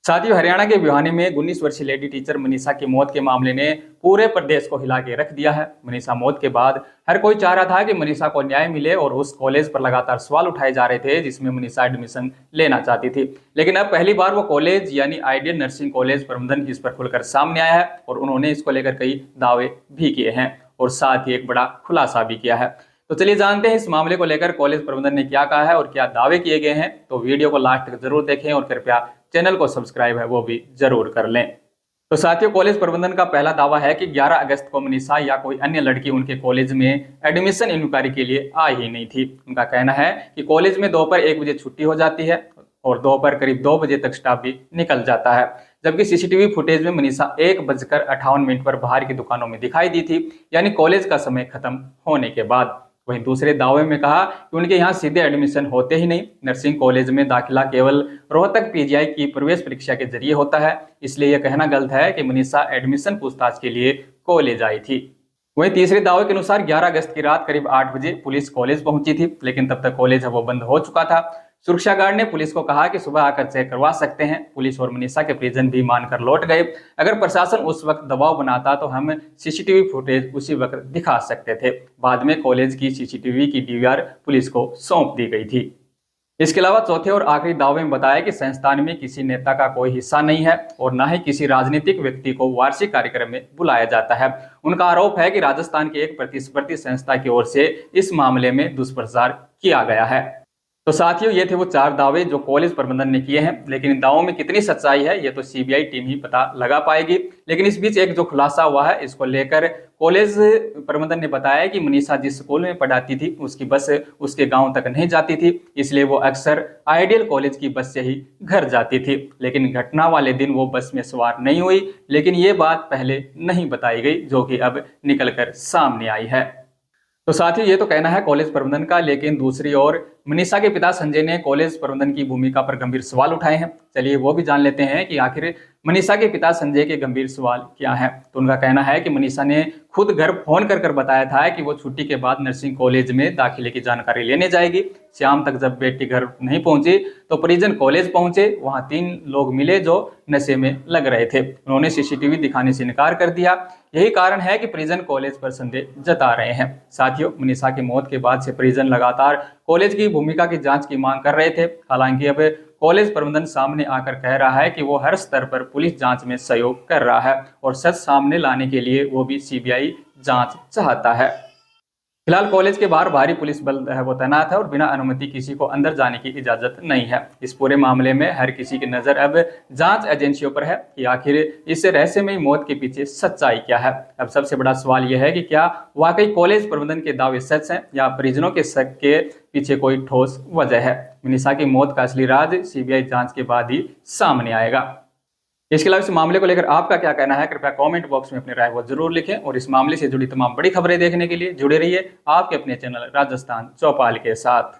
साथियों, हरियाणा के भिवानी में 19 वर्षीय लेडी टीचर मनीषा की मौत के मामले ने पूरे प्रदेश को हिला के रख दिया है। मनीषा मौत के बाद हर कोई चाह रहा था कि मनीषा को न्याय मिले और उस कॉलेज पर लगातार सवाल उठाए जा रहे थे जिसमें मनीषा एडमिशन लेना चाहती थी। लेकिन अब पहली बार वो कॉलेज यानी आइडियल नर्सिंग कॉलेज प्रबंधन इस पर खुलकर सामने आया है और उन्होंने इसको लेकर कई दावे भी किए हैं और साथ ही एक बड़ा खुलासा भी किया है। तो चलिए जानते हैं इस मामले को लेकर कॉलेज प्रबंधन ने क्या कहा है और क्या दावे किए गए हैं। तो वीडियो को लास्ट तक जरूर देखें और कृपया चैनल को सब्सक्राइब है वो भी जरूर कर लें। तो साथियों, कॉलेज प्रबंधन का पहला दावा है कि 11 अगस्त को मनीषा या कोई अन्य लड़की उनके कॉलेज में एडमिशन इंक्वायरी के लिए आई ही नहीं थी। उनका कहना है कि कॉलेज में दोपहर 1 बजे छुट्टी हो जाती है और दोपहर करीब 2 बजे तक स्टाफ भी निकल जाता है, जबकि सीसीटीवी फुटेज में मनीषा 1:58 पर बाहर की दुकानों में दिखाई दी थी, यानी कॉलेज का समय खत्म होने के बाद। वहीं दूसरे दावे में कहा कि उनके यहाँ सीधे एडमिशन होते ही नहीं, नर्सिंग कॉलेज में दाखिला केवल रोहतक पीजीआई की प्रवेश परीक्षा के जरिए होता है, इसलिए यह कहना गलत है कि मनीषा एडमिशन पूछताछ के लिए कॉलेज आई थी। वहीं तीसरे दावे के अनुसार 11 अगस्त की रात करीब 8 बजे पुलिस कॉलेज पहुंची थी, लेकिन तब तक कॉलेज वो बंद हो चुका था। सुरक्षा गार्ड ने पुलिस को कहा कि सुबह आकर चेक करवा सकते हैं। पुलिस और मनीषा के परिजन भी मानकर लौट गए। अगर प्रशासन उस वक्त दबाव बनाता तो हम सीसीटीवी फुटेज उसी वक्त दिखा सकते थे। बाद में कॉलेज की सीसीटीवी की डीवीआर पुलिस को सौंप दी गई थी। इसके अलावा चौथे और आखिरी दावे में बताया कि संस्थान में किसी नेता का कोई हिस्सा नहीं है और न ही किसी राजनीतिक व्यक्ति को वार्षिक कार्यक्रम में बुलाया जाता है। उनका आरोप है कि राजस्थान की एक प्रतिस्पर्धी संस्था की ओर से इस मामले में दुष्प्रचार किया गया है। तो साथियों, ये थे वो 4 दावे जो कॉलेज प्रबंधन ने किए हैं, लेकिन इन दावों में कितनी सच्चाई है ये तो सीबीआई टीम ही पता लगा पाएगी। लेकिन इस बीच एक जो खुलासा हुआ है, इसको लेकर कॉलेज प्रबंधन ने बताया कि मनीषा जिस स्कूल में पढ़ाती थी उसकी बस उसके गांव तक नहीं जाती थी, इसलिए वो अक्सर आइडियल कॉलेज की बस से ही घर जाती थी। लेकिन घटना वाले दिन वो बस में सवार नहीं हुई, लेकिन ये बात पहले नहीं बताई गई जो कि अब निकलकर सामने आई है। तो साथियों, ये तो कहना है कॉलेज प्रबंधन का, लेकिन दूसरी ओर मनीषा के पिता संजय ने कॉलेज प्रबंधन की भूमिका पर गंभीर सवाल उठाए हैं। चलिए वो भी जान लेते हैं कि आखिर मनीषा के पिता संजय के गंभीर सवाल क्या है। तो उनका कहना है कि मनीषा ने खुद घर फोन कर बताया था कि वो छुट्टी के बाद नर्सिंग कॉलेज में दाखिले की जानकारी लेने जाएगी। शाम तक जब बेटी घर नहीं पहुंची तो परिजन कॉलेज पहुंचे। वहां 3 लोग मिले जो नशे में लग रहे थे। उन्होंने सीसीटीवी दिखाने से इनकार कर दिया। यही कारण है कि परिजन कॉलेज पर संदेह जता रहे हैं। साथियों, मनीषा की मौत के बाद से परिजन लगातार कॉलेज की भूमिका की जांच की मांग कर रहे थे। हालांकि अब कॉलेज प्रबंधन सामने आकर कह रहा है कि वो हर स्तर पर पुलिस जांच में सहयोग कर रहा है और सच सामने लाने के लिए वो भी सीबीआई जांच चाहता है। फिलहाल कॉलेज के बाहर भारी पुलिस बल है वो तैनात है और बिना अनुमति किसी को अंदर जाने की इजाजत नहीं है। इस पूरे मामले में हर किसी की नजर अब जांच एजेंसियों पर है कि आखिर इस रहस्यमयी मौत के पीछे सच्चाई क्या है। अब सबसे बड़ा सवाल यह है कि क्या वाकई कॉलेज प्रबंधन के दावे सच हैं या परिजनों के शक के पीछे कोई ठोस वजह है। मनीषा की मौत का असली राज सीबीआई जांच के बाद ही सामने आएगा। इसके अलावा इस मामले को लेकर आपका क्या कहना है, कृपया कमेंट बॉक्स में अपनी राय वो जरूर लिखें और इस मामले से जुड़ी तमाम बड़ी खबरें देखने के लिए जुड़े रहिए आपके अपने चैनल राजस्थान चौपाल के साथ।